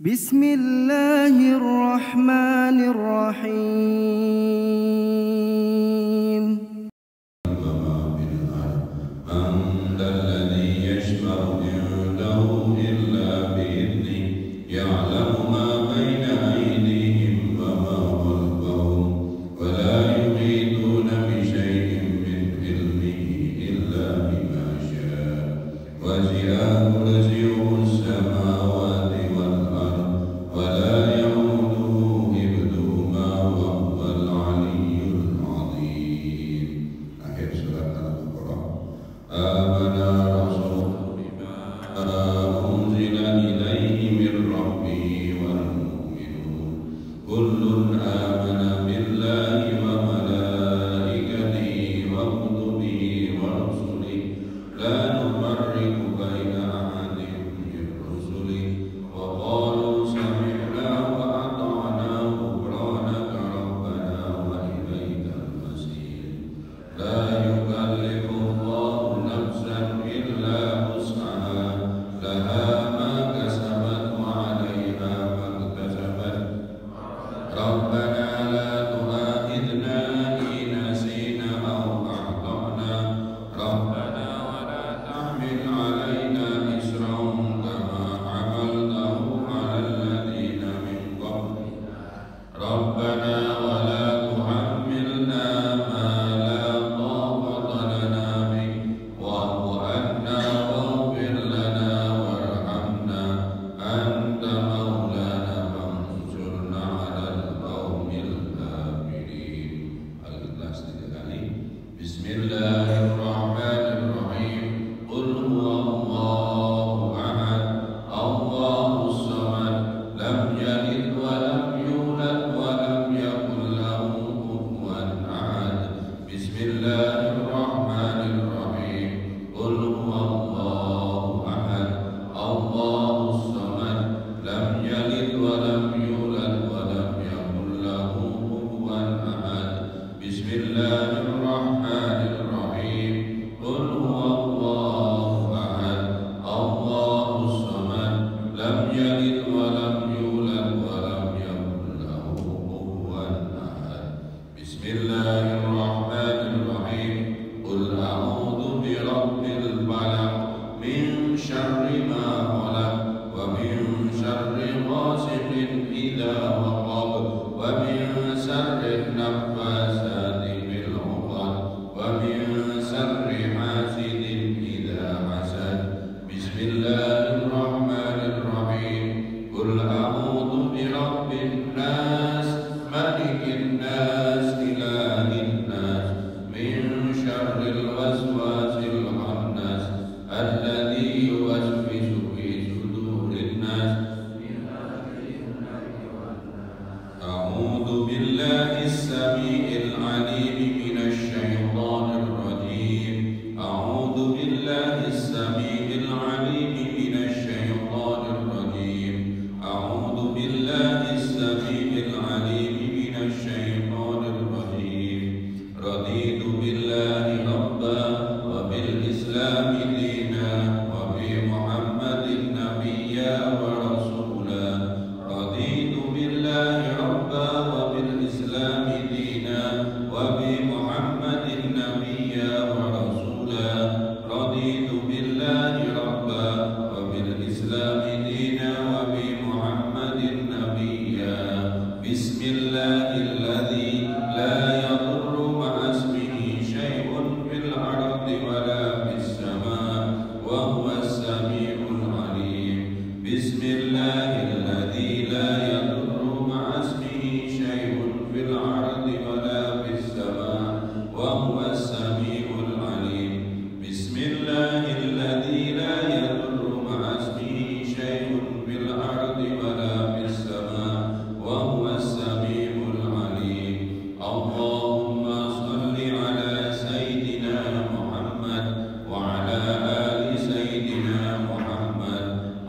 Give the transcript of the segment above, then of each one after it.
Bismillahirrahmanirrahim.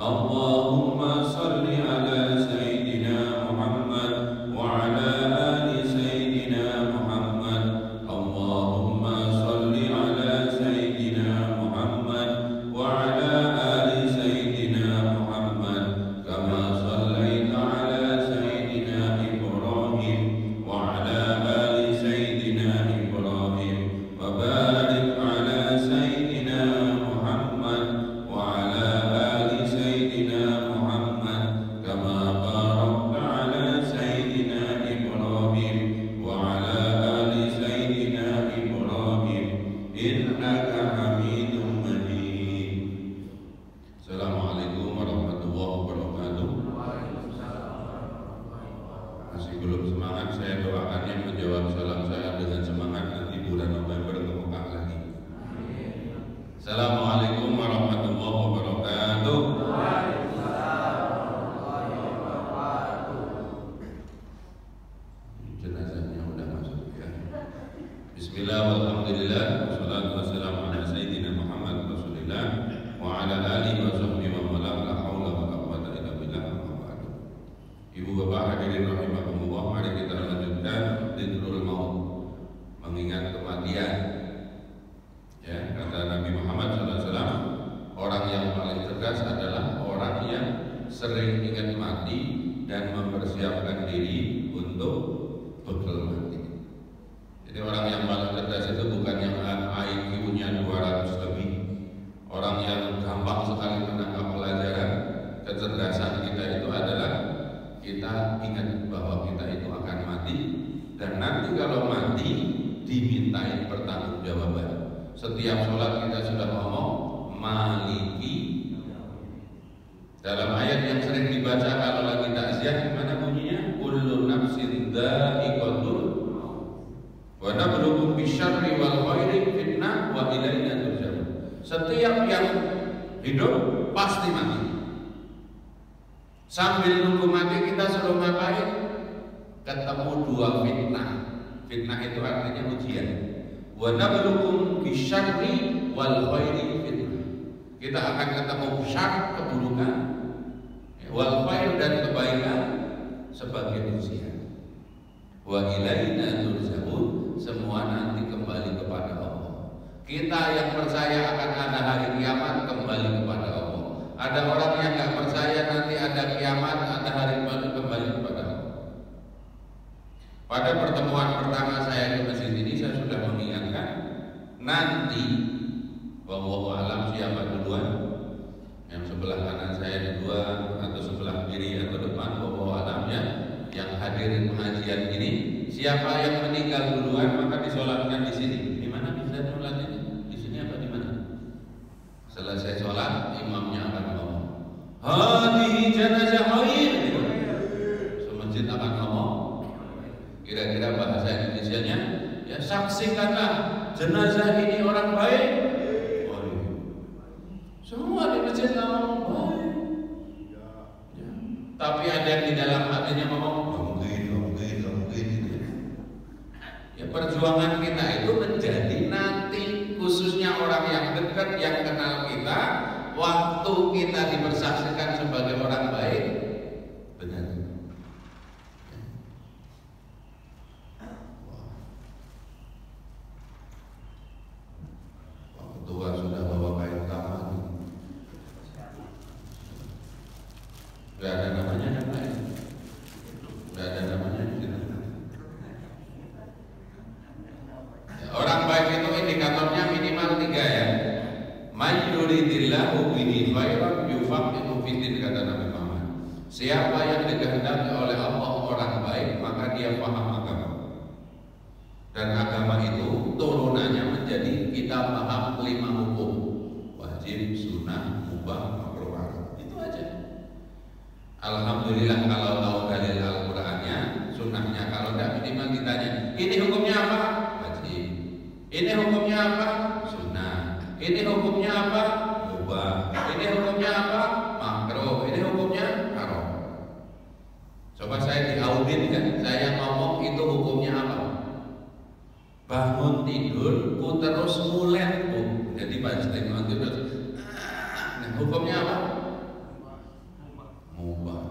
Allahumma salli ala Sayyidina Masih belum semangat, saya doakan yang menjawab salam saya dengan semangat nanti bulan November ke Mekah lagi. Assalamualaikum warahmatullahi wabarakatuh. Jenazahnya udah masuk ya. Bismillah, walhamdulillah, wassalatu wassalamu ala sayyidina Muhammad Rasulillah wa ala alihi wa sahbihi wa man la haula wa la quwwata illa billah. Ibu bapak hadirin rahimakumullah, mari kita lanjutkan dzikrul maut, mengingat kematian. Ya, kata Nabi Muhammad SAW, orang yang paling cerdas adalah orang yang sering ingat mati dan mempersiapkan diri untuk bekal mati. Jadi orang yang paling cerdas itu bukan yang IQ-nya 200 lebih, orang yang gampang sekali menangkap pelajaran. Kecerdasan kita itu adalah kita ingat bahwa kita itu akan mati, dan nanti kalau mati dimintai pertanggungjawaban. Setiap sholat kita sudah ngomong maliki. Dalam ayat yang sering dibaca kalau lagi takziah, gimana bunyinya? Kullu nafsin dha'iqatul wa nabluukum bisyarri wal khairi fitnah wa ilaina turja'un. Setiap yang hidup pasti mati. Sambil nunggu mati kita suruh ngapain? Ketemu dua fitnah. Fitnah itu artinya ujian. Wa nabluukum bisyarri wal khairi fitnah. Kita akan ketemu syarr, keburukan, wal khair dan kebaikan sebagai ujian. Wa ilaina turja'un, semua nanti kembali kepada Allah. Kita yang percaya akan ada hari kiamat kembali kepada Allah. Ada orang yang nggak percaya nanti ada kiamat, ada hari baru kembali kepada Allah. Pada pertemuan pertama saya di masjid ini saya sudah mengingatkan nanti wallahu alam siapa duluan, yang sebelah kanan saya duluan atau sebelah kiri atau depan, wallahu alam ya, yang hadir pengajian ini siapa yang meninggal duluan maka disolatkan di sini. Di mana bisa sholat ini? Di sini apa di mana? Selesai sholat imamnya akan ngomong hadihi janazah khair. Semasjid akan ngomong kira-kira bahasa Indonesianya ya, saksikanlah jenazah ini orang baik. Oh, iya. Semua di masjid ngomong baik ya. Tapi ada yang di dalam hatinya ngomong mungkin ya. Perjuangan kita itu menjadi nanti, khususnya orang yang dekat yang kenal kita, waktu kita dipersaksikan sebagai orang baik, benar. Waktu tua sudah bawa kain taman, nggak ada namanya kan? Nggak ada namanya. Orang baik itu indikatornya minimal 3 ya. Man yuridillahu bihi khairan yufaqihu fiddin, kata Nabi Muhammad. Siapa yang dikehendaki oleh Allah orang baik, maka dia paham agama. Dan agama itu turunannya menjadi kita paham 5 hukum: wajib, sunnah, mubah, makruh, haram. Itu aja. Alhamdulillah kalau tahu dalil Al-Qur'annya, sunnahnya. Kalau tidak minimal ditanya, ini hukumnya apa? Ini hukumnya apa? Sunnah. Ini hukumnya apa? Mubah. Ini hukumnya apa? Makruh. Ini hukumnya haram. Coba saya diaudit kan, saya ngomong itu hukumnya apa? Bangun tidur, ku terus mulet, Bu. Jadi pas bangun tidur, nah, hukumnya apa? Mubah.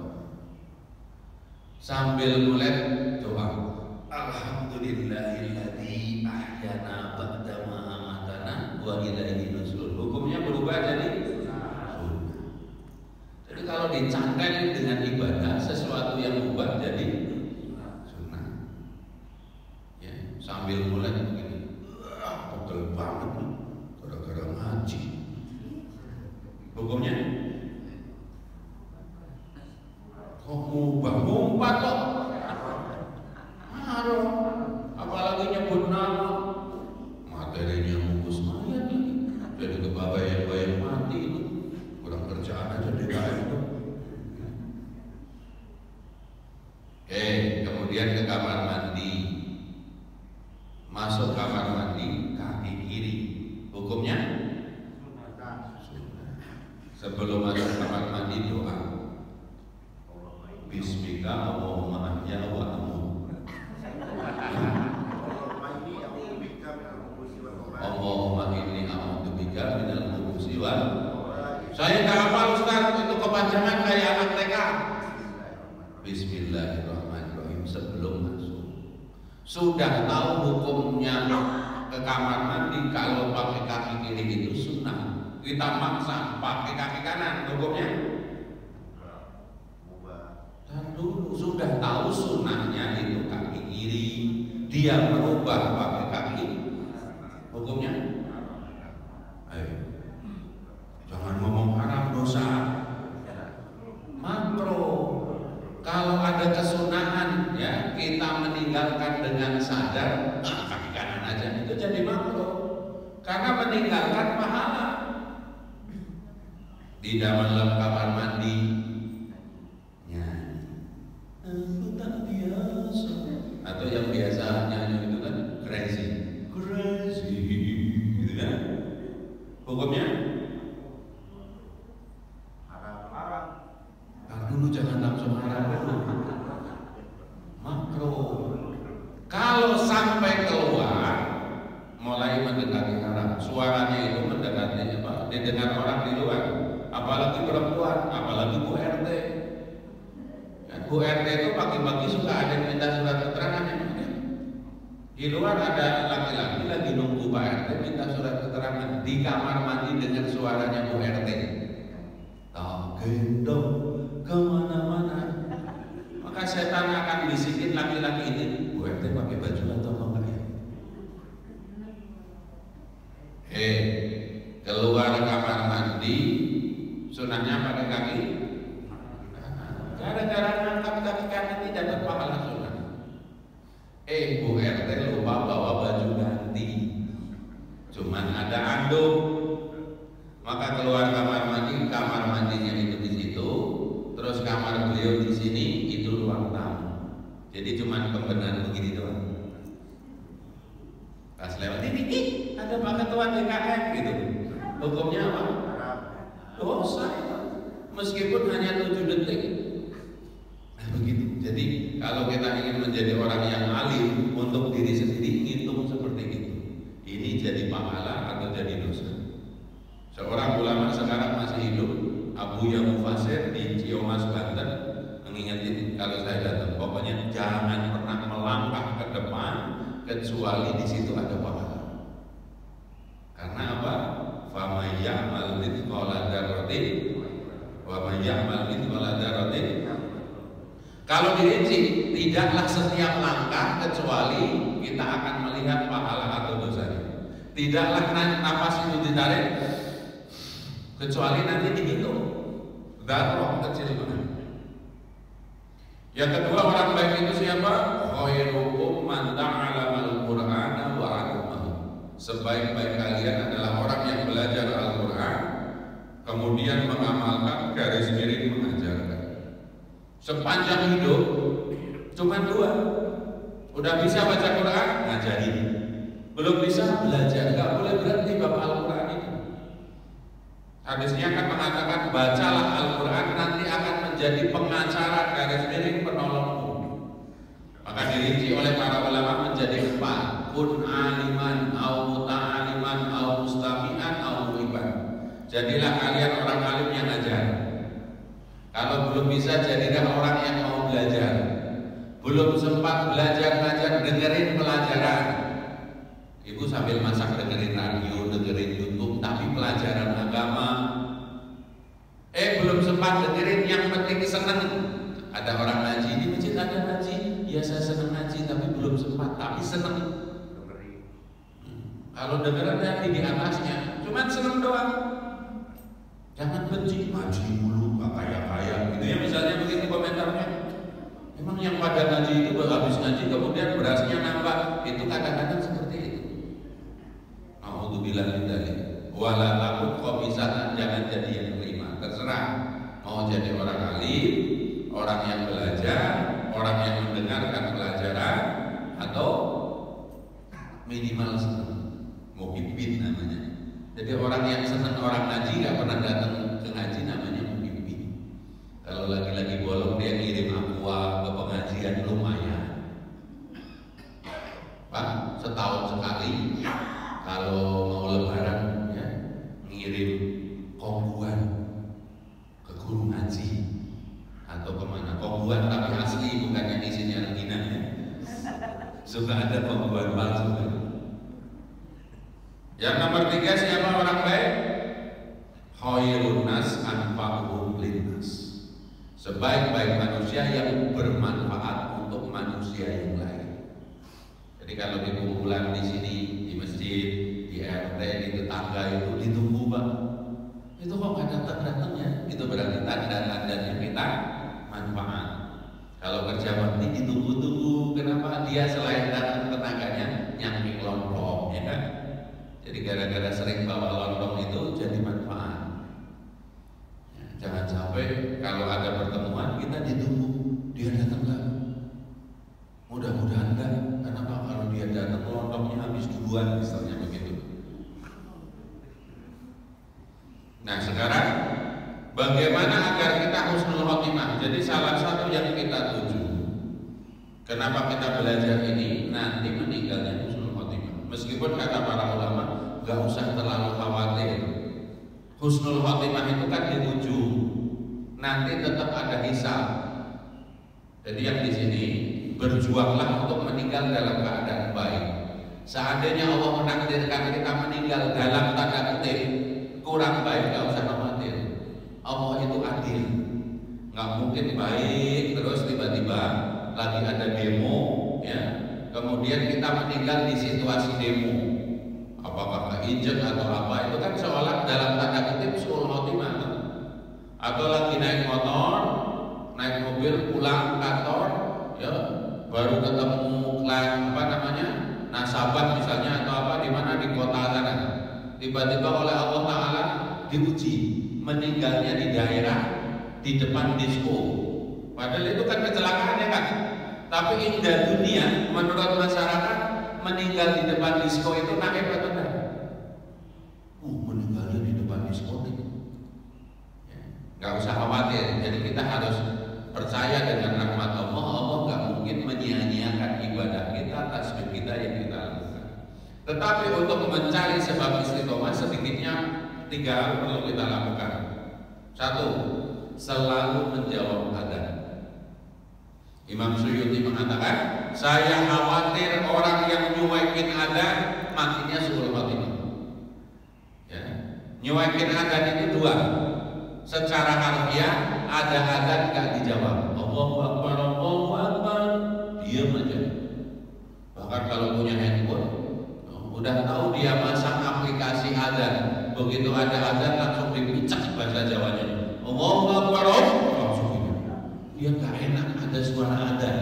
Sambil mulet doa, alhamdulillahilladzi ahyana ba'da ma amatana wa ilaihi nusyur. Hukumnya berubah jadi sunnah. Jadi kalau dicantel dengan ibadah, sesuatu yang berubah jadi sunnah. Ya, sambil mulai begini, pegel banget gara-gara ngaji. Hukumnya kok ngubah kok? Haram. Apalagi nyebut nama, materinya bungkus mayat lagi, jadi kebayang-bayang mati itu, kurang kerjaan aja DKM itu. Oke, kemudian ke kamar mandi, masuk kamar mandi kaki kiri, hukumnya sebelum masuk kamar mandi doa Bismika Allahumma ahya wa amut, Allahumma inni a'udzubika minal khubuthi wal. Saya nggak hafal Ustaz, itu kepanjangan kayak anak TK. Bismillahirrahmanirrahim sebelum masuk. Sudah tahu hukumnya ke kamar mandi kalau pakai kaki kiri itu sunnah. Kita maksa pakai kaki kanan, hukumnya? Dan dulu sudah tahu sunnahnya itu kaki kiri, dia merubah pakai kaki, hukumnya? Ayo, jangan ngomong haram dosa. Makro. Kalau ada kesunahan ya kita meninggalkan dengan sadar, kaki kanan aja itu jadi makro. Karena meninggalkan pahala. Di dalam kamar mandi nyanyi aku tak biasa, atau yang biasa nyanyi itu kan crazy gitu kan, hukumnya haram. Dulu jangan langsung haram dulu, makro. Kalau sampai keluar mulai mendekati haram, suaranya itu mendekati apa? Didengar orang di luar, apalagi perempuan, apalagi Bu RT. Bu RT itu pagi-pagi suka ada yang minta surat keterangan ya. Di luar ada laki-laki lagi nunggu Pak RT minta surat keterangan, di kamar mandi dengar suaranya Bu RT. Tak gendong kemana-mana, maka setan akan bisikin laki-laki ini, Bu RT pakai baju atau enggak ya? Keluar kamar mandi sunahnya pakai kaki. Gara-gara ngangkat kaki kanan ini dapat pahala sunah. Bu RT lupa bawa baju ganti, cuman ada anduk, maka keluar kamar mandinya itu di situ, terus kamar beliau di sini, itu ruang tamu. Jadi cuman pembenahan begini doang. Pas lewat ini, ada Pak Ketua DKM gitu. Hukumnya apa? Dosa itu. Meskipun hanya 7 detik. Nah, begitu. Jadi kalau kita ingin menjadi orang yang alim untuk diri sendiri, hitung seperti itu. Ini jadi pahala atau jadi dosa. Seorang ulama sekarang masih hidup, Abu Ya Mufasir di Ciamas, Banten, mengingatkan kalau saya datang, pokoknya jangan pernah melangkah ke depan kecuali di situ ada pahala. Karena apa? Faman ya'mal mithqala dzarratin wa man ya'mal mithqala dzarratin. Kalau dirinci, tidaklah setiap langkah kecuali kita akan melihat pahala atau dosanya. Tidaklah napas itu ditarik kecuali nanti dihitung dzarrah kecil banget. Yang kedua, orang baik itu siapa? Khairukum man ta'allamal Qur'ana wa 'allamahu. Sebaik-baik kalian adalah orang yang belajar Al-Qur'an kemudian mengamalkan, garis miring mengajarkan. Sepanjang hidup cuma 2. Udah bisa baca Quran, ngajarin. Belum bisa, belajar. Gak boleh berhenti bab Al-Qur'an itu. Hadisnya akan mengatakan, bacalah Al-Quran, nanti akan menjadi pengacara, garis miring, penolongmu. Maka dirinci oleh para ulama menjadi 4. Kun aliman, au muta'aliman, au mustami'an, au mu'iban. Jadilah kalian orang alim yang ngajar. Kalau belum bisa, jadilah orang yang mau belajar. Belum sempat belajar ngajar, dengerin pelajaran. Ibu sambil masak dengerin radio, dengerin YouTube, tapi pelajaran agama. Belum sempat dengerin, yang penting seneng. Ada orang ngaji, di masjid ada ngaji, ya saya seneng ngaji, tapi belum sempat, tapi seneng. Kalau dengeran nanti di atasnya, cuman seneng doang. Jangan benci, ngaji mulu, gak kaya-kaya. Gitu ya, misalnya begitu komentarnya. Emang yang pada ngaji itu habis ngaji kemudian berasnya nambah, itu kadang-kadang seperti itu. Alhamdulillah lillahi. Wala takut komisatan, jangan jadi yang terima. Terserah mau jadi orang alim, orang yang belajar, orang yang mendengarkan pelajaran atau minimal senang, muhibbin namanya. Jadi orang yang senang orang ngaji nggak pernah datang ke ngaji namanya muhibbin. Kalau lagi-lagi bolong dia ngirim aqua ke pengajian lumayan. Pak, setahun sekali kalau mau lebaran ya ngirim kongguan ke guru ngaji atau kemana, kongguan tapi asli bukan yang isinya rengginang ya. Suka ada kongguan palsu kan. Yang nomor 3, siapa orang baik? Khairun nas anfa'uhum linnas. Sebaik-baik manusia yang bermanfaat untuk manusia yang lain. Jadi kalau di kumpulan di sini, di masjid, di RT, di tetangga itu ditunggu Pak. Itu kok nggak datang-datangnya? Itu berarti tanda-tandanya kita manfaat. Kalau kerja bakti ditunggu-tunggu, kenapa? Dia selain datang tetangganya nyampe lontong, ya kan? Jadi gara-gara sering bawa lontong itu jadi manfaat. Ya, jangan sampai kalau ada pertemuan kita ditunggu, dia datang nggak? Mudah-mudahan enggak. Kenapa? Kalau dia datang lontongnya habis duluan, misalnya begitu. Nah sekarang bagaimana agar kita husnul khotimah? Jadi salah satu yang kita tuju, kenapa kita belajar ini, nanti meninggalnya husnul khotimah. Meskipun kata para ulama nggak usah terlalu khawatir. Husnul khotimah itu kan di ujung, nanti tetap ada hisab. Jadi yang di sini berjuanglah untuk meninggal dalam keadaan baik. Seandainya Allah menakdirkan kita meninggal dalam tanda kutip kurang baik, nggak usah khawatir. Allah itu adil, nggak mungkin baik terus tiba-tiba lagi ada demo, ya, kemudian kita meninggal di situasi demo, apakah keinjek atau apa, itu kan seolah dalam tanda kutip suul khotimah. Atau lagi naik motor, naik mobil pulang kantor, ya, baru ketemu klien apa namanya nasabah misalnya atau apa di mana di kota sana, tiba-tiba oleh Allah Ta'ala diuji meninggalnya di daerah di depan disko. Padahal itu kan kecelakaan ya kan. Tapi indah dunia menurut masyarakat meninggal di depan disko itu naik atau enggak? Meninggalnya di depan diskotik. Ya, nggak usah khawatir. Jadi kita harus percaya dengan rahmat Allah. Allah nggak mungkin menyia-nyiakan ibadah kita, tasbih kita yang kita lakukan. Tetapi untuk mencari sebab istiqomah sedikitnya 3 hal perlu kita lakukan. 1, selalu menjawab adzan. Imam Suyuti mengatakan, saya khawatir orang yang nyuekin adzan matinya suul khotimah. Ya. Nyuekin adzan itu 2. Secara harfiah ada adzan gak dijawab. Allahu Akbar, Allahu Akbar, diam aja. Bahkan kalau punya handphone, udah tahu dia masang aplikasi adzan. Begitu ada adzan langsung dipicak bahasa Jawanya. Allahu Akbar, langsung gitu. Dia gak enak ada suara adzan.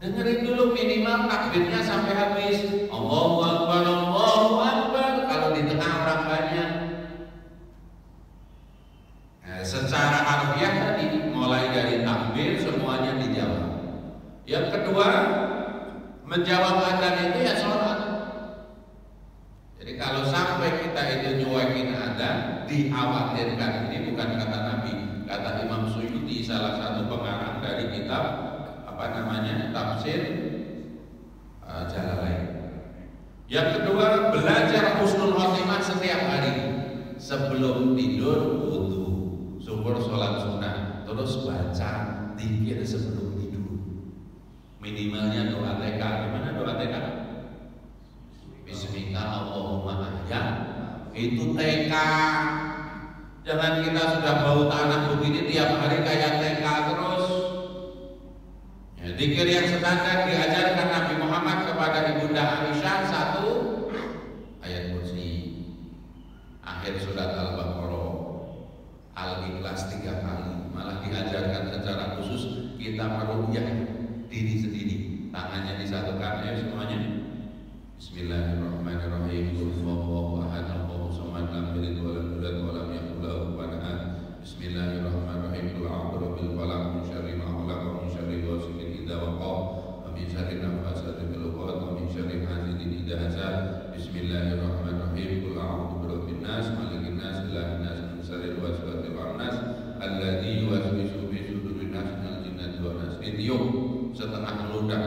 Dengerin dulu minimal takbirnya sampai habis. Allahu Akbar, Allahu Akbar. Kalau di tengah orang banyak. Nah, secara harfiah tadi mulai dari takbir semuanya dijawab. Yang kedua, menjawab adzan itu ya sholat. Jadi kalau sampai kita itu nyuekin adzan, dikhawatirkan. Ini bukan kata Nabi, kata Imam Suyuti, salah satu pengarang dari kitab apa namanya tafsir Jalalain. Yang kedua, belajar husnul khotimah setiap hari. Sebelum tidur wudu, syukur sholat sunnah, terus baca zikir sebelum tidur. Minimalnya doa TK. Gimana doa TK? Bismika Allahumma ahya. Itu TK. Jangan kita sudah bau tanah begini tiap hari kayak TK terus. Ya, zikir yang standar diajarkan Nabi Muhammad kepada Ibunda Aisyah. 1, ayat kursi, akhir surat Al-Baqarah, Al-Ikhlas 3 kali. Malah diajarkan secara khusus kita meruqyah diri sendiri, tangannya disatukan. Ayo semuanya. Bismillahirrahmanirrahim. Allahu ahad, Allahu samad, lam yalid wa lam yulad wa lam yakul lahu kufuwan ahad. Bismillahirrahmanirrahim. Qul a'udzu birabbil falaq min syarri ma khalaq wa min syarri ditiup setengah meludak,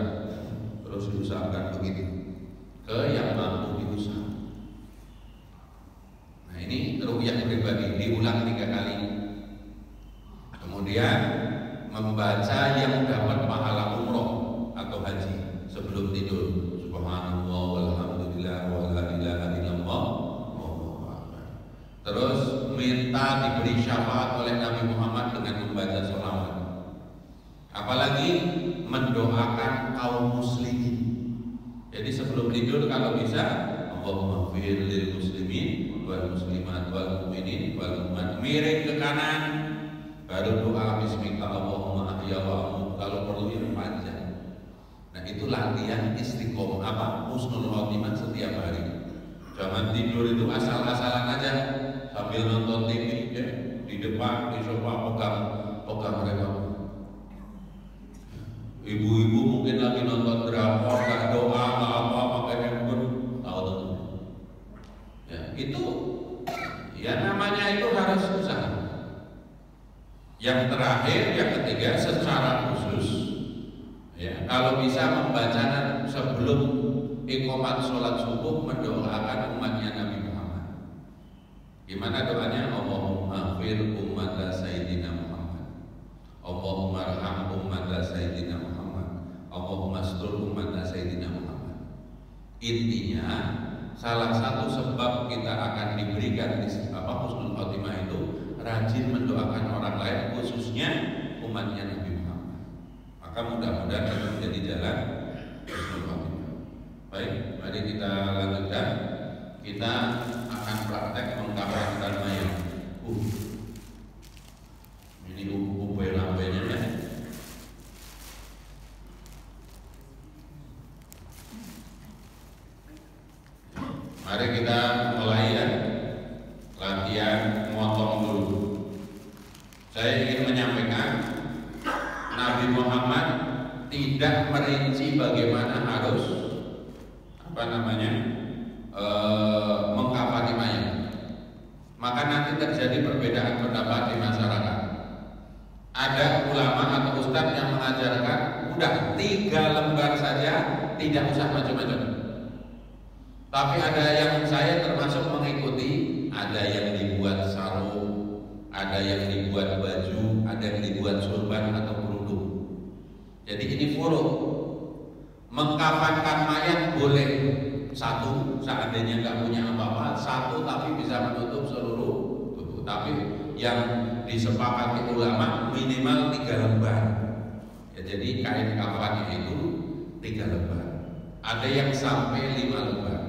terus diusapkan begitu ke yang mampu diusap. Nah ini ruqyah pribadi diulang 3 kali. Kemudian membaca yang dapat pahala umroh atau haji sebelum tidur. Subhanallah walhamdulillah wa la ilaha illallah wallahu akbar. Terus minta diberi syafaat oleh Nabi Muhammad dengan membaca sholawat. Apalagi mendoakan kaum muslimin. Jadi sebelum tidur kalau bisa Allahumma fir lil muslimin wal muslimat wal mu'minin wal mu'minat, miring ke kanan, baru doa bismika Allahumma ahya wa amut, kalau perlu yang panjang. Nah itu latihan istiqomah husnul khotimah setiap hari. Jangan tidur itu asal-asalan aja sambil nonton TV ya, di depan di sofa pegang mereka. Ibu-ibu mungkin lagi nonton drakor, nggak doa, nggak apa, pakai handphone, tahu. Ya itu, ya namanya itu harus usaha. Yang terakhir, yang ketiga, secara khusus, ya kalau bisa membacakan sebelum iqamat sholat subuh mendoakan umatnya Nabi Muhammad. Gimana doanya? Allahumma fir ummata Sayyidina Muhammad, Allahumma arham ummata Sayyidina Muhammad, Allahumma astur ummata Sayyidina Muhammad. Intinya salah satu sebab kita akan diberikan husnul khotimah itu rajin mendoakan orang lain, khususnya umatnya Nabi Muhammad. Maka mudah-mudahan itu menjadi jalan husnul khotimah. Baik, mari kita lanjutkan. Kita akan praktek mengkafankan mayat. Ini lambe-lambenya ya. Mari kita mulai ya. Latihan motong dulu. Saya ingin menyampaikan Nabi Muhammad tidak merinci bagaimana harus mengkafani mayat. Maka nanti terjadi perbedaan pendapat di masyarakat. Ada ulama atau ustadz yang mengajarkan udah 3 lembar saja, tidak usah macam-macam. Tapi ada yang saya termasuk mengikuti, ada yang dibuat sarung, ada yang dibuat baju, ada yang dibuat surban atau kerudung. Jadi ini furuk. Mengkafankan mayat boleh 1, seandainya nggak punya apa-apa, 1 tapi bisa menutup seluruh tubuh. Tapi yang disepakati ulama minimal 3 lembar. Ya, jadi kain kafannya itu 3 lembar. Ada yang sampai 5 lembar.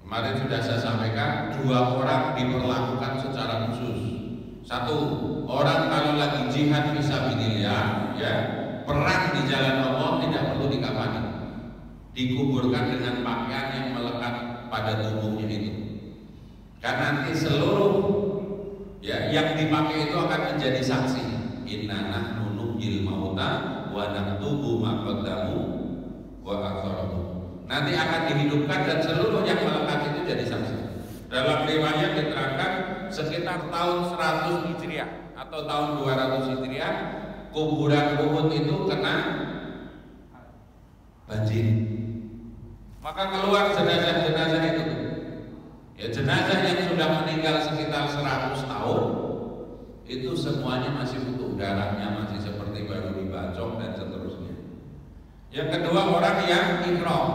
Kemarin sudah saya sampaikan 2 orang diperlakukan secara khusus. 1, orang kalau lagi jihad fisabilillah, ya perang di jalan Allah tidak perlu dikafani, dikuburkan dengan pakaian yang melekat pada tubuhnya itu. Karena nanti seluruh ya yang dipakai itu akan menjadi saksi. Inna nahnu nuhyil mauta wa naktubu ma qaddamu wa atharahu. Nanti akan dihidupkan dan seluruh yang melekat itu jadi saksi. Dalam riwayat diterangkan sekitar tahun 100 Hijriah atau tahun 200 Hijriah kuburan Uhud itu kena banjir. Maka keluar jenazah-jenazah itu. Ya jenazah yang sudah meninggal sekitar 100 tahun itu semuanya masih utuh, darahnya masih seperti baru dibacok dan seterusnya. Yang kedua orang yang ihram.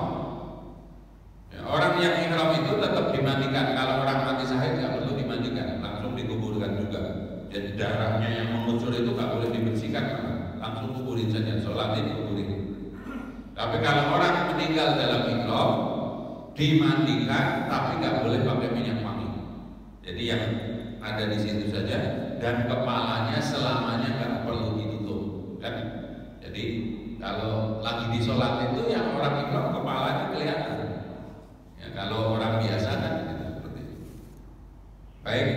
Ya, orang yang ihram itu tetap dimandikan. Kalau orang mati syahid nggak perlu dimandikan, langsung dikuburkan juga. Jadi darahnya yang mengucur itu nggak boleh dibersihkan, langsung kuburin saja, sholatin kuburin. Tapi kalau orang meninggal dalam ihram dimandikan, tapi nggak boleh pakai minyak wangi. Jadi yang ada di situ saja, dan kepalanya selamanya nggak perlu ditutup, kan? Jadi kalau lagi di sholat itu yang orang ihram kepalanya kelihatan. Ya kalau orang biasa kan seperti itu. Baik,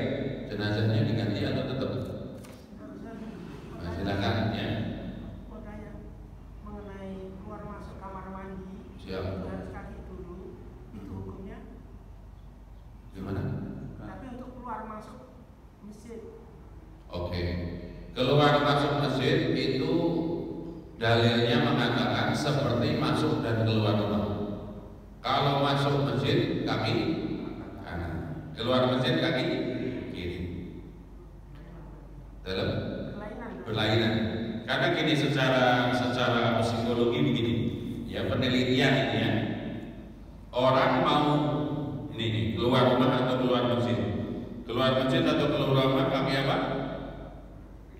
jenazahnya diganti atau tetap? Nah, silakan ya. Mengenai keluar masuk kamar mandi, Siap. harus kaki dulu, itu hukumnya. Gimana? Tapi untuk keluar masuk masjid, Oke. Keluar masuk masjid itu Dalilnya mengatakan seperti masuk dan keluar rumah. Kalau masuk masjid kaki kanan, keluar masjid kaki kiri. Dalam berlainan. Karena gini secara psikologi begini, ya penelitian ini ya. Orang mau ini keluar rumah atau keluar masjid, atau keluar rumah kaki apa?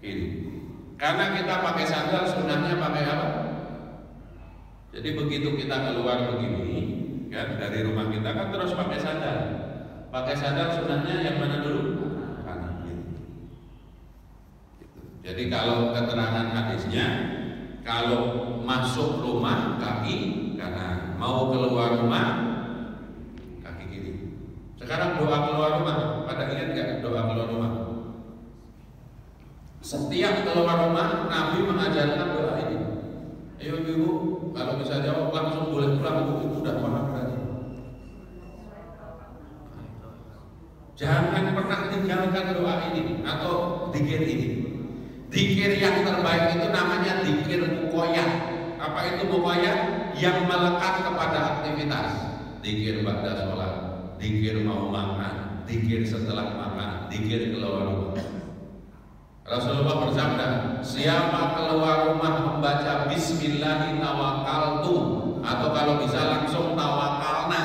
Kiri. Karena kita pakai sandal, sunahnya pakai apa? Jadi begitu kita keluar begini, kan dari rumah kita kan terus pakai sandal. Pakai sandal sunahnya yang mana dulu? Kanan. Jadi kalau keterangan hadisnya, kalau masuk rumah kaki kanan, mau keluar rumah kaki kiri. Sekarang doa keluar rumah, pada ingat nggak doa keluar rumah? Setiap keluar rumah Nabi mengajarkan doa ini. Ayo ibu, kalau bisa jawab langsung boleh pulang bu, itu udah paham berarti. Jangan pernah tinggalkan doa ini atau zikir ini. Zikir yang terbaik itu namanya zikir mukoyah. Apa itu mukoyah? Yang melekat kepada aktivitas. Zikir ba'da sholat, zikir mau makan, zikir setelah makan, zikir keluar rumah. Rasulullah bersabda, siapa keluar rumah membaca Bismillahi tawakkaltu, atau kalau bisa langsung tawakalna,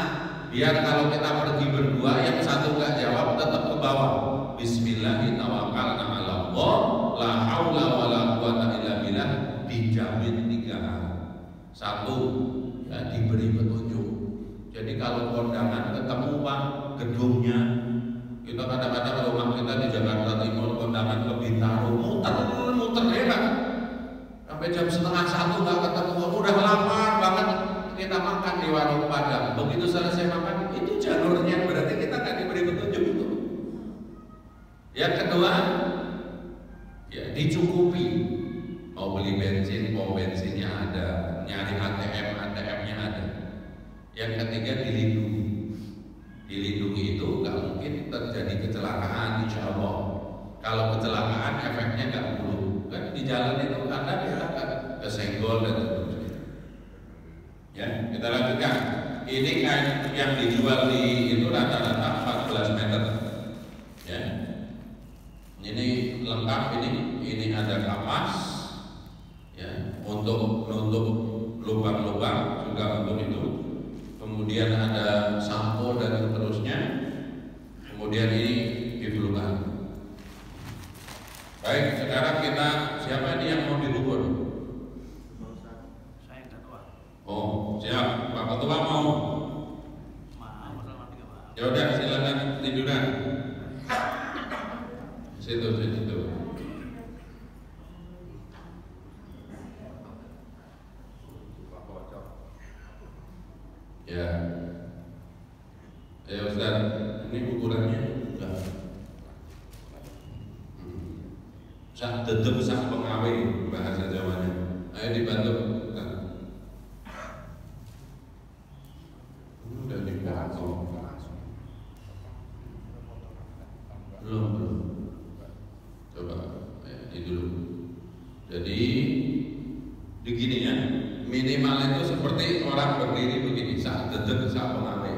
biar kalau kita pergi berdua yang satu nggak jawab tetap ke bawah. Bismillahi tawakkalna ala Allah, la haula wala quwata illa billah, dijamin 3 hal. 1, ya, diberi petunjuk. Jadi kalau kondangan ketemu Pak gedungnya, kita kadang-kadang rumah kita di Jakarta Timur, kondangan ke Bintaro, muter ya Pak. Sampai jam 12:30 nggak ketemu, udah lapar banget, kita makan di warung Padang. Begitu selesai makan, itu jalurnya, berarti kita nggak diberi petunjuk itu. Yang kedua, ya dicukupi. Mau beli bensin, pom bensinnya ada, nyari ATM-nya ada. Yang ketiga dilindungi. Dilindungi itu nggak mungkin terjadi kecelakaan, insya Allah. Kalau kecelakaan efeknya nggak buruk. Kan di jalan itu karena kita kesenggol dan seterusnya. Ya, kita lanjutkan. Ini kan yang dijual di itu rata-rata 14 meter. Ya, ini lengkap ini ada kapas, ya, untuk menutup lubang-lubang juga untuk itu. Kemudian ada sampo dan seterusnya. Kemudian ini didulukan. Baik, sekarang kita siapa ini yang mau diukur? Saya ketua. Oh, siap. Pak Ketua mau? Ya udah, silakan tiduran. Situ. Ya. Ya Ustaz, ini ukurannya enggak. Sak dedeg sak pengawe bahasa Jawanya. Ayo dibantu. Udah dipotong. Belum. Coba ini dulu. Jadi begini ya, minimal itu seperti orang berdiri begini, sak dedeg sak pengawe.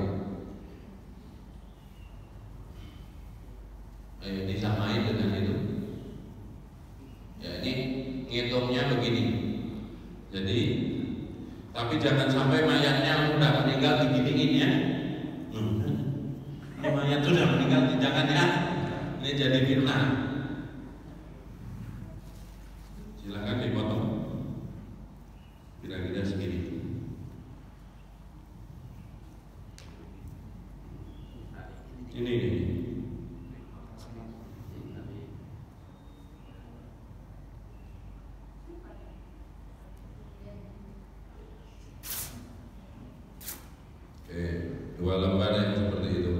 Ayo disamain dengan itu. Ya ini ngitungnya begini. Jadi, tapi jangan sampai mayatnya udah meninggal diginiin ya. Ini mayat sudah meninggal, jangan ya. Ini jadi fitnah. Silakan dipotong. Kira-kira segini. Ini. Dua lembar yang seperti itu.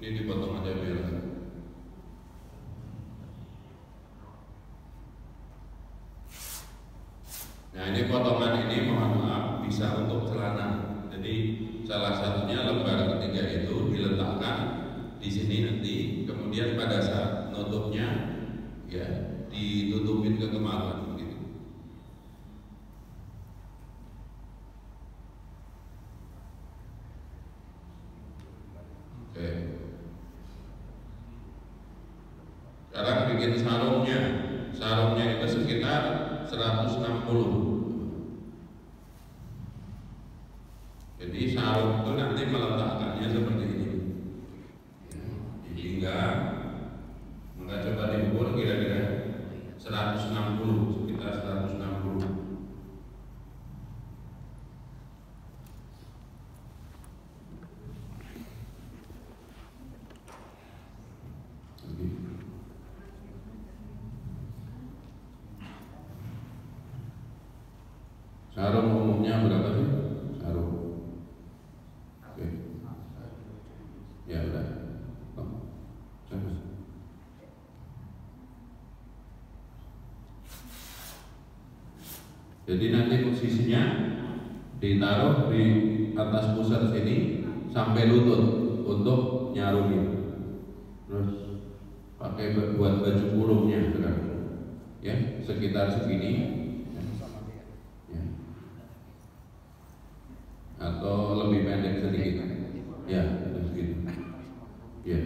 Ini dipotong aja biar. Nah ini potongan ini mohon maaf bisa untuk celana. Jadi salah satunya lembar ketiga itu diletakkan di sini nanti. Kemudian pada saat nutupnya ya ditutupin ke kemaluan begitu. Oke. Sekarang bikin sarungnya. Sarungnya itu sekitar 160. Jadi sarung itu nanti meletakkannya seperti ini. Hingga maka coba diukur kira-kira 160, sekitar 160. Sarung umumnya berapa sih? Sarung. Oke. Ya udah. Jadi nanti posisinya ditaruh di atas pusat sini sampai lutut untuk nyarungin. Terus pakai buat baju kurungnya, ya sekitar segini. Atau lebih pendek sedikit, ya segitu, ya.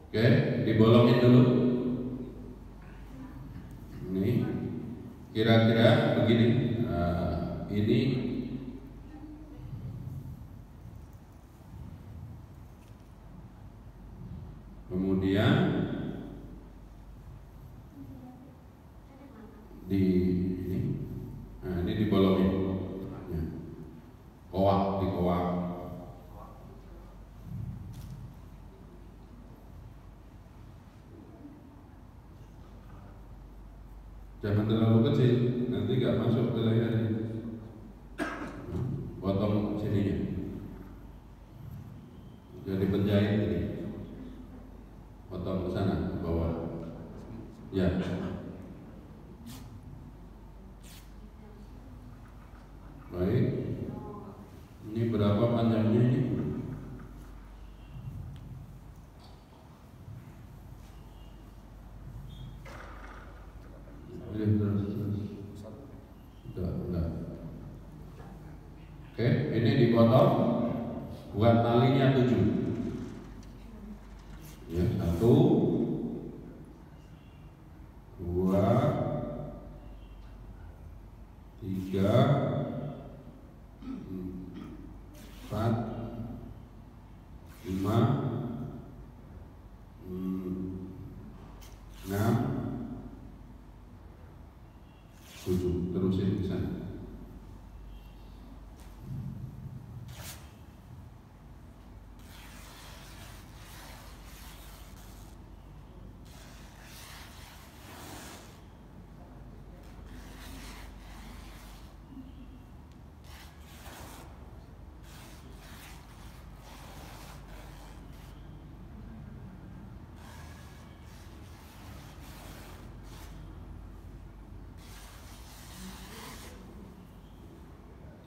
Oke, dibolongin dulu. Ini kira-kira begini. Ini kemudian di ini, nah ini dibolongin, ya. Koak, dikoak. Jangan terlalu kecil, nanti nggak masuk ke leher. Potong sininya, jadi penjahit ini, potong ke sana ke bawah, ya. Baik, ini berapa panjangnya ini? Enggak. Oke, ini dipotong buat talinya 7. Ya, 1, 2, 3, 4, 5, 6, 7. Terusin ke sana.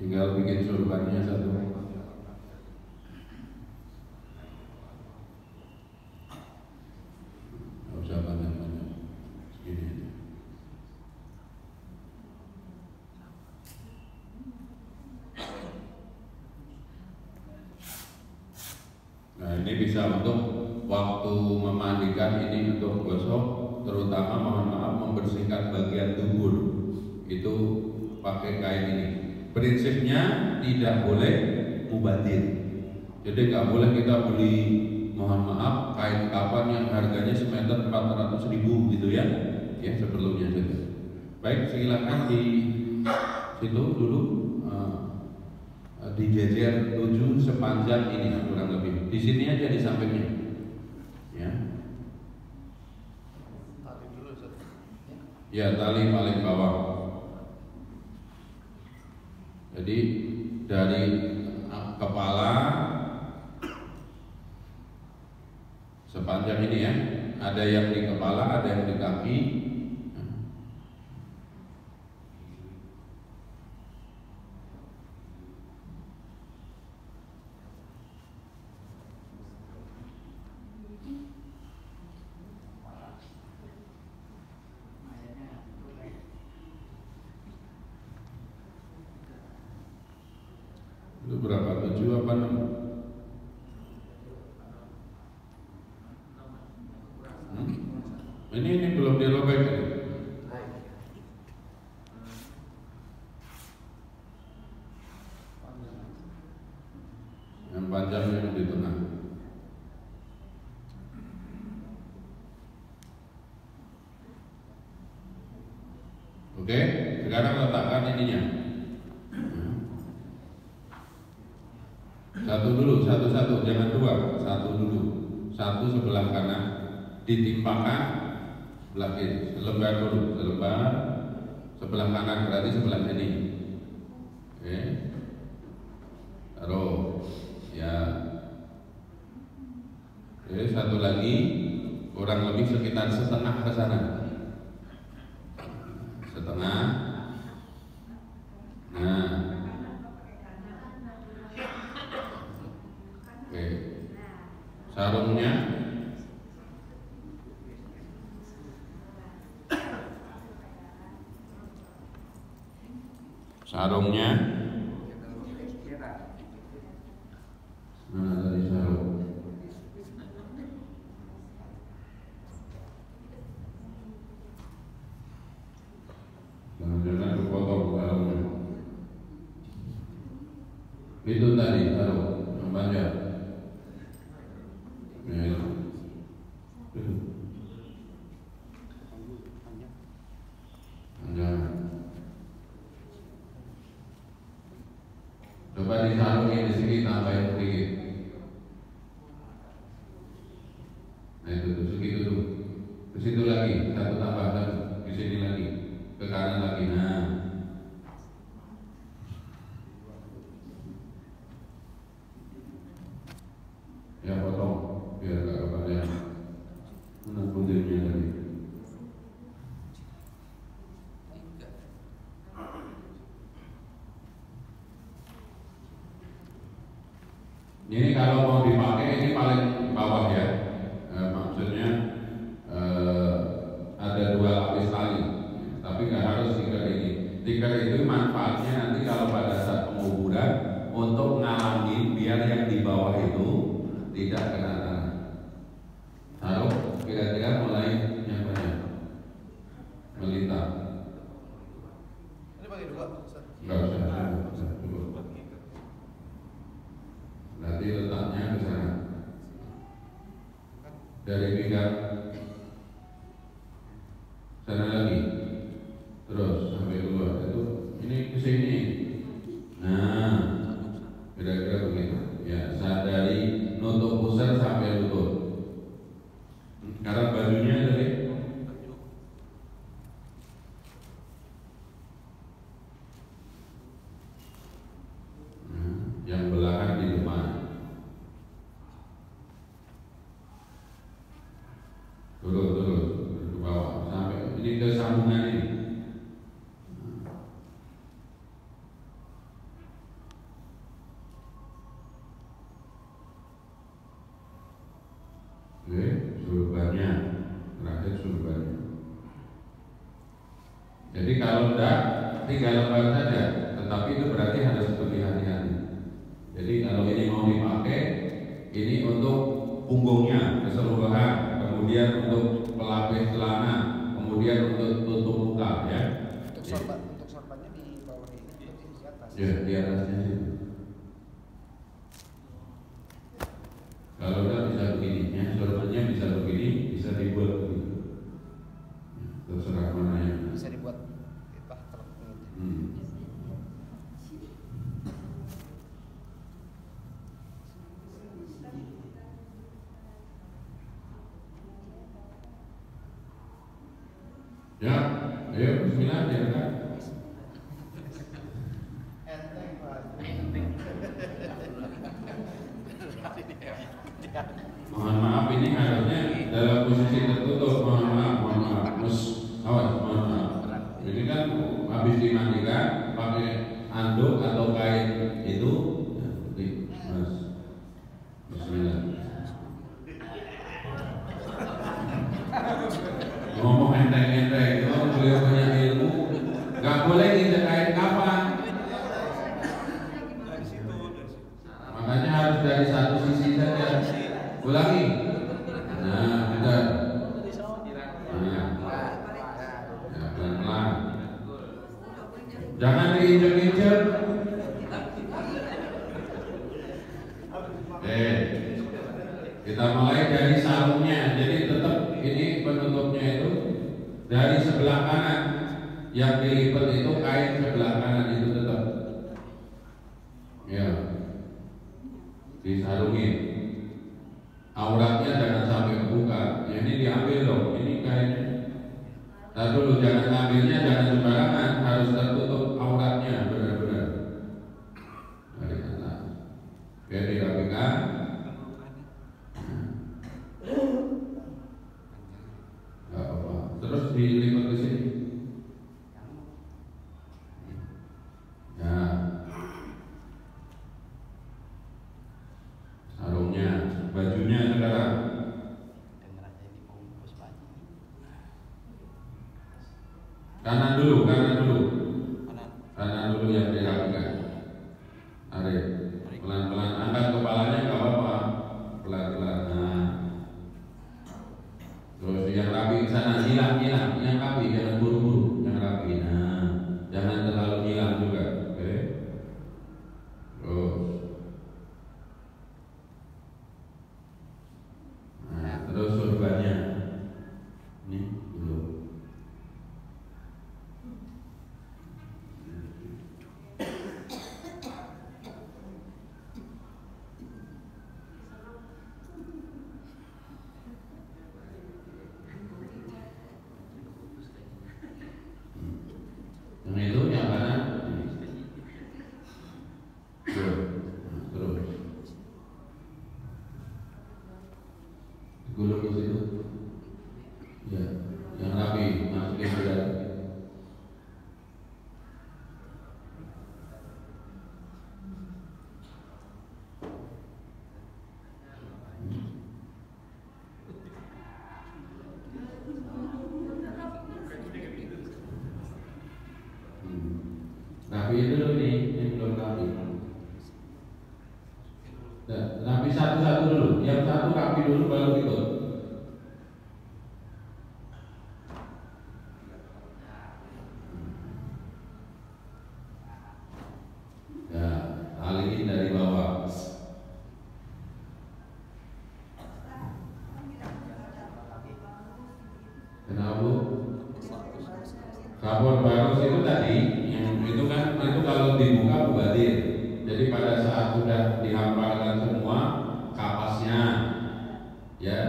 Tinggal bikin surbannya 1. Nggak usah banyak-banyak, segini aja. Nah ini bisa untuk waktu memandikan, ini untuk gosok, terutama mohon maaf membersihkan bagian dubur itu pakai kain ini. Prinsipnya tidak boleh mubazir. Jadi nggak boleh kita beli, mohon maaf, kain kapan yang harganya semeter 400.000 gitu ya. Ya sebelumnya saja. Baik, silakan di situ dulu dijejer 7 sepanjang ini kurang lebih. Di sini aja di sampingnya. Ya. Tali dulu, Ustaz. Ya, tali paling bawah. Jadi dari kepala sepanjang ini ya. Ada yang di kepala, ada yang di kaki. Itu berapa? 7 apa 6? Ini belum dirobek ini. Yang panjang yang di tengah. Oke, sekarang letakkan ininya. Satu dulu, satu-satu, jangan dua. Satu dulu. Satu sebelah kanan ditimpakan sebelah kiri, selembar dulu, selembar sebelah kanan berarti sebelah sini. Oke, taruh ya. Oke, satu lagi kurang lebih sekitar setengah ke sana, setengah. Nah, oke, sarungnya. Sarungnya, nah tadi sarung. Jangan-jangan dipotong sarungnya. Itu tadi sarung yang panjang. Ya. Panjang. Coba disarungin di sini, tambahin sedikit. Nah itu tuh, segitu tuh. Ke situ lagi, satu tambahkan di sini lagi, ke kanan lagi. Nah, ya potong biar gak kepadanya. Mana putihnya tadi? Ini kalau mau dipakai ini paling bawah ya, maksudnya ada 2 lapis tali, tapi nggak harus stiker ini. Stiker itu manfaatnya nanti kalau pada saat penguburan untuk ngalangin biar yang di bawah itu tidak kena tanah. Taruh kira-kira mulai yang banyak melintang. Ini pakai 2, Ustaz? Nggak usah. Nanti letaknya ke sana. Dari pinggang sana lagi, terus sampai keluar. Itu ini ke sini. Nah, kira-kira begitu. Ya, dari nutup pusar sampai lutut. Sekarang bajunya dari yang belahan di depan. Turun ke bawah sampai ini ke sambungan ini. Oke, surbannya terakhir surbannya. Jadi kalau enggak 3 lembar saja, tetapi itu berarti harus lebih hati-hati. Jadi kalau ini mau dipakai, ini untuk punggungnya keseluruhan, kemudian untuk pelapis celana, kemudian untuk tutup muka ya. Untuk sorbannya di bawah ini, di atas. Ya, di atasnya itu. Kalau udah bisa begini, ya, sorbannya bisa begini, bisa dibuat begini. Terserah mana yang Bisa dibuat telur gitu. Ya, ayo bismillah ya kan. Enteng, Pak. Mohon maaf, ini harusnya dalam posisi tertutup. Mohon maaf. Awas, mohon maaf. Ini kan habis dimandikan pakai anduk atau kain itu, Mas. Bismillah. Ngomong enteng-enteng, kalau beliau punya ilmu, nggak boleh injek kain kapan. Makanya harus dari satu sisi saja. Ulangi. Nah, benar. Nah, ya, pelan-pelan. Jangan diinjek-injek. Kita mulai dari sarungnya. Jadi tetap ini penutupnya itu dari sebelah kanan. Yang dilipat itu kain sebelah kanan itu tetap. Ya. Disarungin. Auratnya jangan sampai kebuka. Ya, ini diambil dong. Ini kainnya. Nah dulu jangan ambilnya, jangan sembarangan. Harus tertutup auratnya benar-benar. Dari atas. Oke, dirapikan. Gak apa-apa. Terus dilipat ke sini. Nah, sarungnya, bajunya sekarang. Kanan dulu yang dirapikan. Tarik, pelan-pelan, angkat kepalanya nggak apa-apa, pelan-pelan. Nah, terus yang rapi ke sana, hilang, yang rapi, jangan buru-buru, yang rapi. Nah, jangan terlalu hilang juga, oke? Terus, nah, terus sorbannya, ini dulu. Yang itu yang kanan. Terus gulung ke situ. Ya, yang rapi, masukin ke dalam. Rapi dulu nih, ini belum rapi. Rapi satu-satu dulu, yang satu rapi dulu baru ikut. Ya, alihin dari bawah. Kenapa? Kapur barus itu tadi, yang itu kan itu kalau dibuka mubadir. Jadi pada saat sudah dihamparkan semua kapasnya, ya.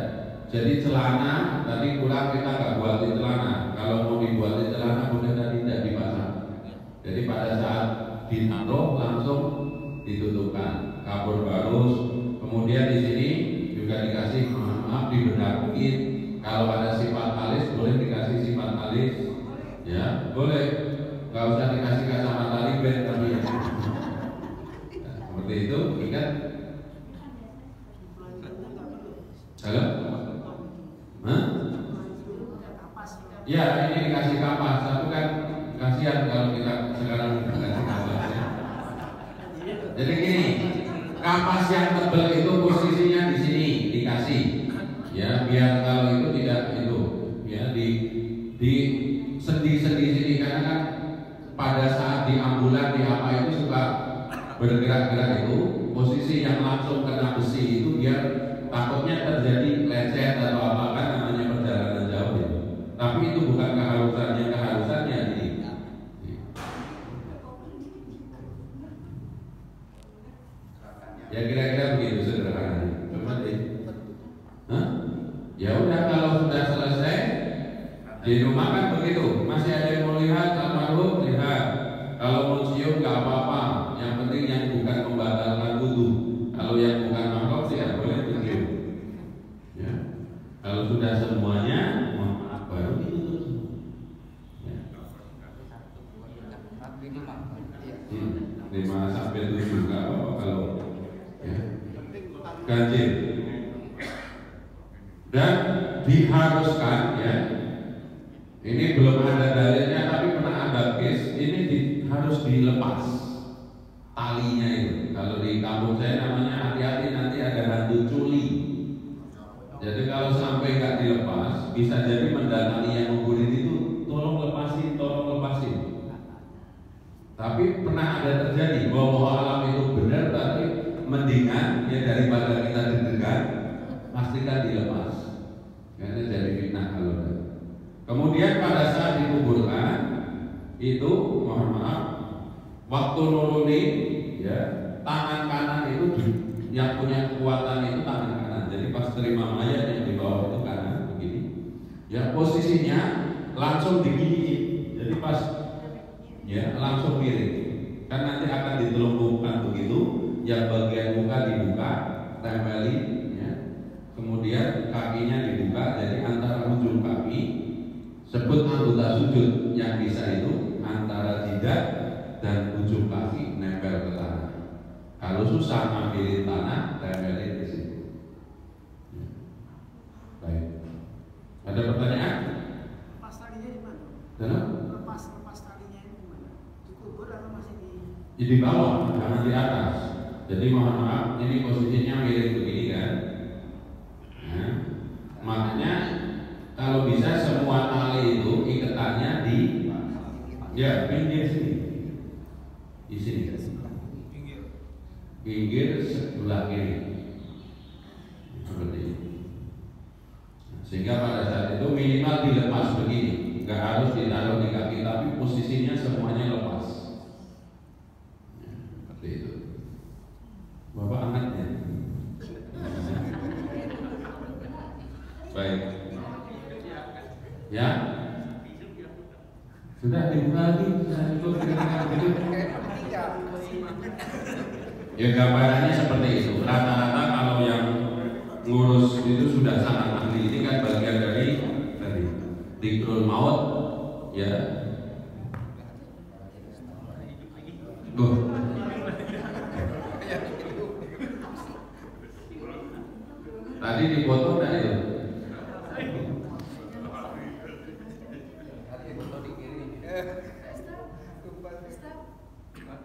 Jadi celana tadi pulang kita nggak buat di celana. Kalau mau dibuat di celana boleh tadi tidak dipasang. Jadi pada saat ditaruh langsung ditutupkan kapur barus. Kemudian di sini juga dikasih maaf dibedakin. Kalau ada sifat alis boleh dikasih sifat alis. Ya, boleh. Gak usah dikasih kacamata ribet tapi ya. Nah, seperti itu, ingat. Halo? Hah? Ya, ini dikasih kapas. Tapi kan kasihan kalau kita sekarang dikasih kapas ya. Jadi gini, kapas yang tebal itu posisinya di sini dikasih. Ya, biar kalau itu tidak itu, ya di sendi-sendi sini karena kan pada saat di ambulan di apa itu suka bergerak-gerak itu posisi yang langsung kena besi itu biar takutnya terjadi lecet atau apa kan namanya perjalanan jauh ya. Tapi itu bukan keharusannya ini. Ya kira-kira begitu sederhana. Coba deh. Hah? Ya udah kalau sudah selesai di rumah kan begitu, masih ada yang mau lihat almarhum lihat. Kalau mau cium nggak apa-apa, yang penting yang bukan membatalkan wudu. Kalau yang bukan mahram sih ya boleh. 5 sampai 7 nggak apa-apa kalau ya. Ganjil. Dan diharuskan ya. Ini belum ada dalilnya tapi pernah ada case ini harus dilepas talinya itu. Kalau di kampung saya namanya hati-hati nanti ada hantu culi. Jadi kalau sampai nggak dilepas bisa jadi mendatangi yang nguburin itu tolong lepasin. Tapi pernah ada terjadi bahwa alam itu benar tapi mendingan ya daripada kita deg-degan pastikan dilepas. Karena jadi fitnah kalau ada. Kemudian pada saat dikuburkan itu mohon maaf waktu nurunin ya tangan kanan itu yang punya kekuatan itu tangan kanan. Jadi pas terima mayat yang di bawah itu kanan begini. Ya posisinya langsung digigit. Jadi pas ya langsung miring. Kan nanti akan ditelungkupkan begitu. Yang bagian muka dibuka, tempelin ya. Kemudian kakinya dibuka. Jadi antara ujung kaki sebut anggota sujud yang bisa itu antara jidat dan ujung kaki nempel ke tanah. Kalau susah ambilin tanah, tempelin di situ. Ya. Baik. Ada pertanyaan? Lepas talinya di mana? Lepas talinya ini di mana? Dikubur atau masih di? Di bawah, jangan di atas. Jadi mohon maaf, ini posisinya miring begini kan? Nah, makanya kalau bisa semua tali itu ikatannya di ya pinggir sini, di sini, pinggir sebelah kiri, seperti ini. Sehingga pada saat itu minimal dilepas begini, nggak harus ditaruh di kaki, tapi posisinya semuanya lepas. Ya, seperti itu. Bapak anaknya. Baik. Ya. Sudah dibuka lagi. Ya gambarannya seperti itu. Rata-rata kalau yang ngurus itu sudah sangat ahli. Ini kan bagian dari tadi Dzikrul Maut, ya. Tadi dipoto enggak itu?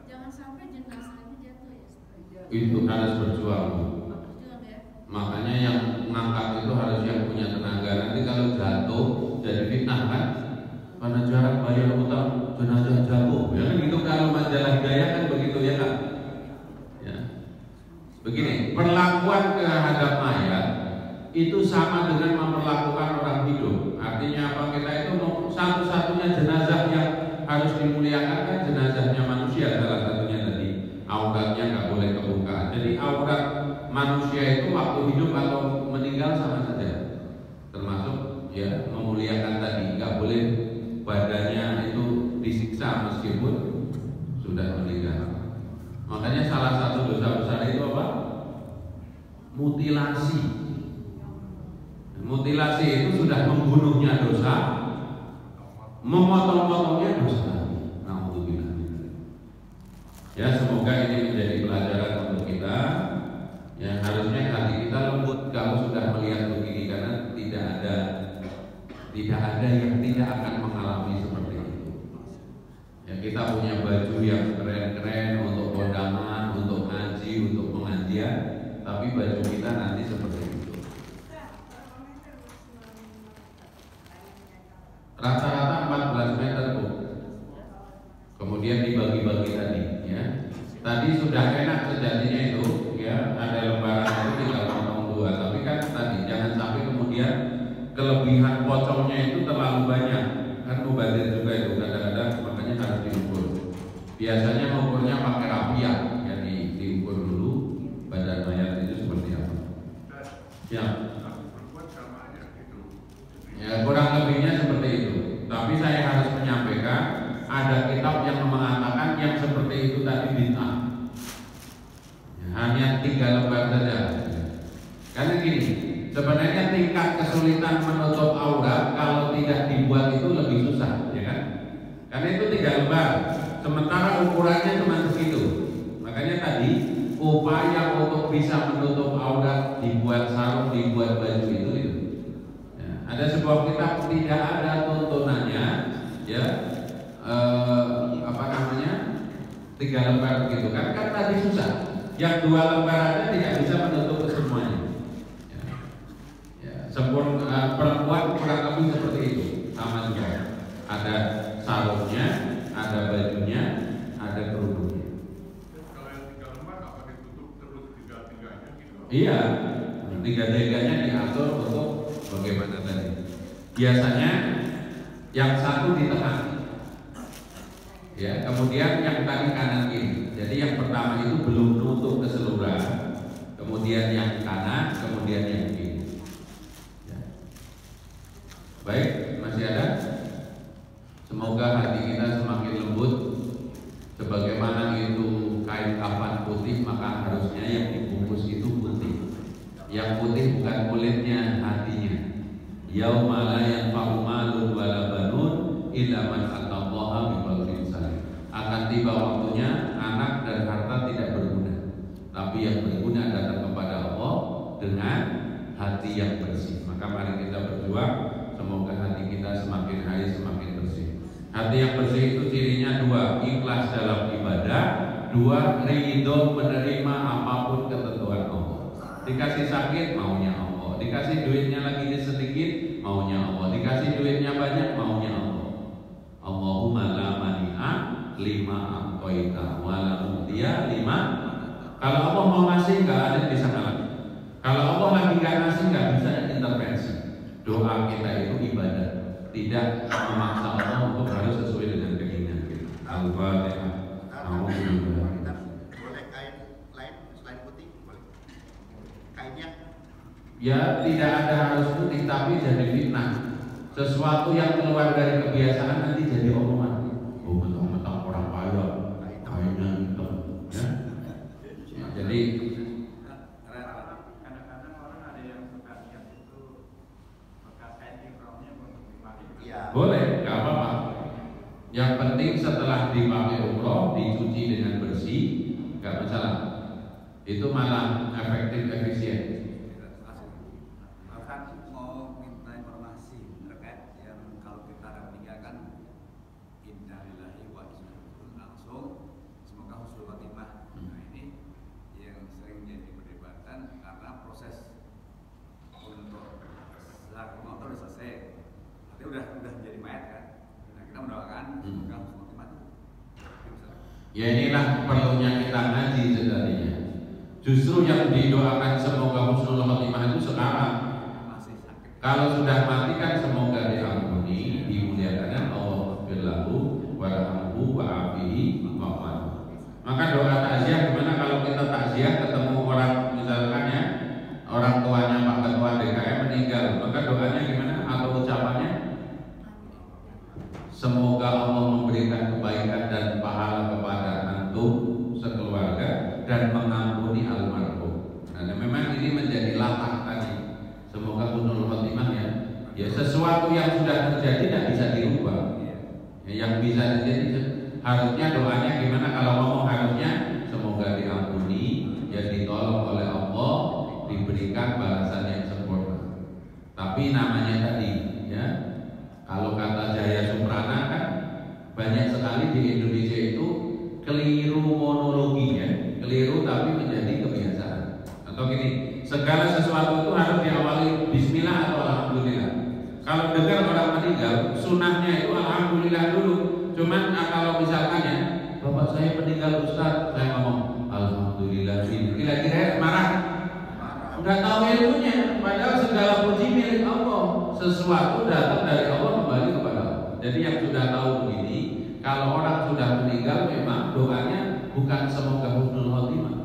Jangan sampai jenazahnya jatuh ya. Itu harus berjuang. Ya. Makanya yang ngangkat itu harus yang punya tenaga. Nanti kalau jatuh jadi fitnah kan? Karena jarang bayar utang jenazah jatuh. Ya kan gitu kalau majalah Hidayah kan begitu ya kan? Ya. Begini, perlakuan terhadap mayat itu sama dengan memperlakukan orang hidup. Artinya apa? Kita itu satu-satunya jenazah yang harus dimuliakan kan jenazahnya manusia, salah satunya tadi auratnya nggak boleh kebuka. Jadi aurat manusia itu waktu hidup atau meninggal sama saja, termasuk ya memuliakan tadi, nggak boleh badannya itu disiksa meskipun sudah meninggal. Makanya salah satu dosa besar itu apa? Mutilasi. Mutilasi itu sudah membunuhnya dosa, memotong-potongnya dosa. Alhamdulillah. Ya semoga ini menjadi pelajaran untuk kita. Ya harusnya hati kita lembut kalau sudah melihat begini karena tidak ada yang tidak akan mengalami seperti itu. Ya kita punya baju yang keren-keren untuk kondangan, untuk ngaji, untuk pengajian, tapi baju kita nanti seperti itu. Rata-rata 14 meter Bu. Kemudian dibagi-bagi tadi ya. Tadi sudah enak sejatinya itu ya, ada lembaran itu tinggal potong 2. Tapi kan tadi jangan sampai kemudian kelebihan pocongnya itu terlalu banyak. Kan mubazir juga itu kadang-kadang, makanya harus diukur. Biasanya mengukurnya pakai rapiah ya, diukur dulu badan mayat itu seperti apa. Ya. Ya kurang lebihnya seperti itu. Tapi saya harus menyampaikan ada kitab yang mengatakan yang seperti itu tadi bid'ah. Ya, hanya 3 lembar saja. Karena gini, sebenarnya tingkat kesulitan menutup aurat kalau tidak dibuat itu lebih susah, ya kan? Karena itu 3 lembar. Sementara ukurannya cuma segitu. sebuah kitab tidak ada tuntunannya, ya, apa namanya, 3 lembar begitu kan tadi susah. Yang 2 lembar aja tidak bisa menutup semuanya. Sempurna, perempuan kurang lebih seperti itu, sama juga. Ada sarungnya, ada bajunya, ada kerudungnya. Kalau yang 3 lembar apa ditutup terus 3-3-nya gitu? Iya, 3-3-nya diatur untuk bagaimana tadi. Biasanya yang satu di tengah, ya, kemudian yang tadi kanan kiri. Jadi yang pertama itu belum nutup keseluruhan, kemudian yang kanan, kemudian yang kiri. Baik, masih ada? Semoga hati kita semakin lembut. Sebagaimana itu kain kafan putih, maka harusnya yang dibungkus itu putih. Yang putih bukan kulitnya, hatinya. Yauma la yanfa'u malun wala banun illa man atallaha biqalbin salim. Akan tiba waktunya anak dan harta tidak berguna, tapi yang berguna datang kepada Allah dengan hati yang bersih. Maka mari kita berjuang. Semoga hati kita semakin hari semakin bersih. Hati yang bersih itu cirinya 2, ikhlas dalam ibadah, 2, ridho menerima apapun ketentuan Allah. Dikasih sakit maunya Allah, dikasih duitnya lagi sedikit maunya Allah, dikasih duitnya banyak maunya Allah. Allahumma la mani'a lima a'taita wa la mu'tiya lima. Kalau Allah mau ngasih nggak ada yang bisa ngalah. Kalau Allah lagi nggak ngasih nggak bisa intervensi. Doa kita itu ibadah, tidak memaksa Allah untuk harus sesuai dengan keinginan kita. Al-Fatihah. Boleh kain lain selain putih? Boleh. Kainnya? Ya tidak ada harus putih, tapi jadi fitnah. Sesuatu yang keluar dari kebiasaan nanti jadi omongan. Oh, mentang-mentang orang kaya, kainnya hitam. Ya. Jadi kadang-kadang orang ada yang suka niat itu bekas kain ikhramnya untuk dipakai. Iya. boleh, nggak apa-apa. Yang penting setelah dipakai umroh dicuci dengan bersih, nggak masalah. Itu malah efektif, efisien. Bahkan mau minta informasi terkait yang kalau kita akan meninggalkan innalillahi wa inna ilaihi raji'un langsung semoga husnul khotimah. Nah ini yang sering jadi perdebatan karena proses untuk laku motor udah selesai, tapi udah jadi mayat kan. Nah kita mendoakan semoga husnul khotimah itu. Ya inilah perlunya kita ngaji sebenarnya. Justru yang didoakan semoga husnul khotimah itu sekarang. Masih sakit. Kalau sudah mati kan semoga diampuni, dimuliakan Allah firlahu warhamhu wa'afihi wa'afihi. Maka doa takziah gimana kalau kita takziah ketemu orang misalkan ya, orang tuanya Pak Ketua DKM meninggal, maka doanya gimana atau ucapannya? Semoga Allah memberikan kebaikan dan pahala kepada antum sekeluarga dan mengampuni almarhum. Nah, memang ini menjadi latah tadi. Semoga husnul khotimah ya. Ya sesuatu yang sudah terjadi tidak bisa dirubah. Ya, yang bisa terjadi harusnya doanya gimana kalau ngomong harusnya semoga diampuni, ya ditolong oleh Allah, diberikan balasan yang sempurna. Tapi namanya tadi ya, kalau kata Jaya Suprana kan banyak sekali di Indonesia itu keliru monologinya, keliru tapi menjadi kebiasaan. Atau gini, segala sesuatu itu harus diawali Bismillah atau Alhamdulillah. Kalau dengar orang meninggal, sunnahnya itu Alhamdulillah dulu. Cuman kalau misalkan ya, bapak saya meninggal Ustaz, saya ngomong Alhamdulillah. Kira-kira marah? Enggak tahu ilmunya. Padahal segala puji milik Allah. Sesuatu datang dari Allah kembali kepada Allah. Jadi yang sudah tahu begini, kalau orang sudah meninggal memang doanya bukan semoga husnul khotimah,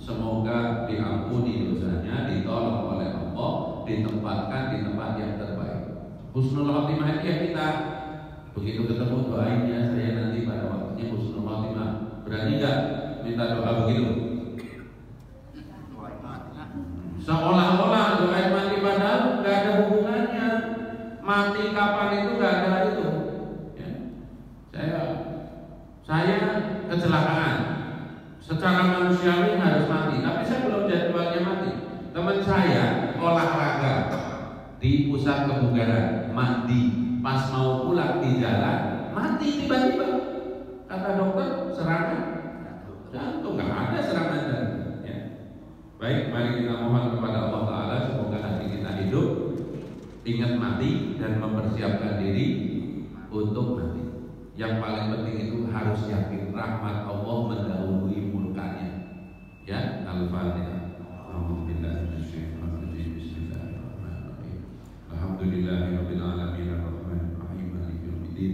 semoga diampuni dosanya, ditolong oleh Allah, ditempatkan di tempat yang terbaik. Husnul khotimah itu ya kita begitu ketemu doainnya, saya nanti pada waktunya husnul khotimah. Berani nggak minta doa begitu? Seolah-olah doain mati padahal nggak ada hubungannya. Mati kapan itu nggak ada itu. Saya kecelakaan, secara manusiawi harus mati, tapi saya belum jadwalnya mati. Teman saya olahraga di pusat kebugaran, mandi, pas mau pulang di jalan mati tiba-tiba. Kata dokter serangan jantung, nggak ada serangan jantung. Ya. Baik, mari kita mohon kepada Allah Taala semoga hati kita hidup, ingat mati dan mempersiapkan diri untuk mati. Yang paling penting itu harus yakin rahmat Allah mendahului murkanya. Ya, Al-Fatihah. Alhamdulillahirabbil alamin arrahmanir rahim maliki yaumiddin.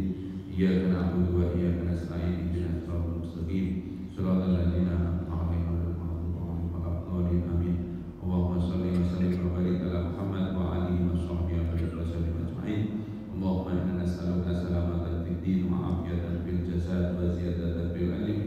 Iyyaka na'budu wa iyyaka nasta'in ihdinas siratal mustaqim siratal ladzina an'amta 'alaihim ghairil maghdubi 'alaihim waladdallin amin. Allahumma shalli wa sallim wa barik ala Muhammad wa alihi wa sahbihi wa sallim ajma'in. Allahumma inna nas'aluka salamatan fid din wa afiyatan fil jasad wa ziyadatan fil ilm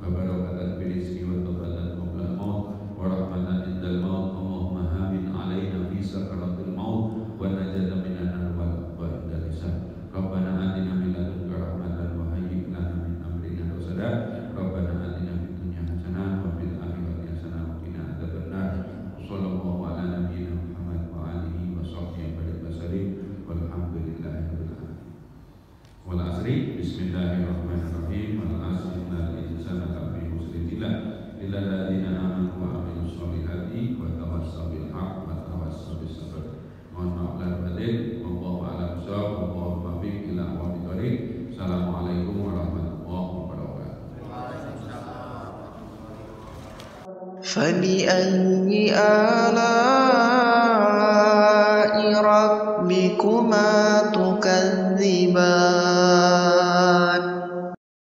wa barakatan fil rizqi wa tawbatan qabla al-maut wa rahmatan indal maut. Allahumma hamin 'alaina fi sakaratil maut wa najatan minan nar wa indal hisab. Rabbana atina min ladunka rahmatan wa hayyi' lana min amrina rashada. Rabbana atina fid dunya hasanah wa fil akhirati hasanah wa qina adzabannar. Sallallahu ala nabiyyina Muhammad wa alihi wa sahbihi wa sallam. Walhamdulillahirabbil alamin. Wal asri bismillahirrahmanirrahim. Wal asri innal insana lafi khusr illa alladziina aamanu wa 'amilus shalihati wa tawassaw bil haqq wa tawassaw bis sabr. Mohon maaf lahir batin. Wallahu a'lam bishawab. Wallahu muwaffiq ila aqwamit thoriq. Assalamualaikum warahmatullahi wabarakatuh. فبأي آلاء ربكما تكذبان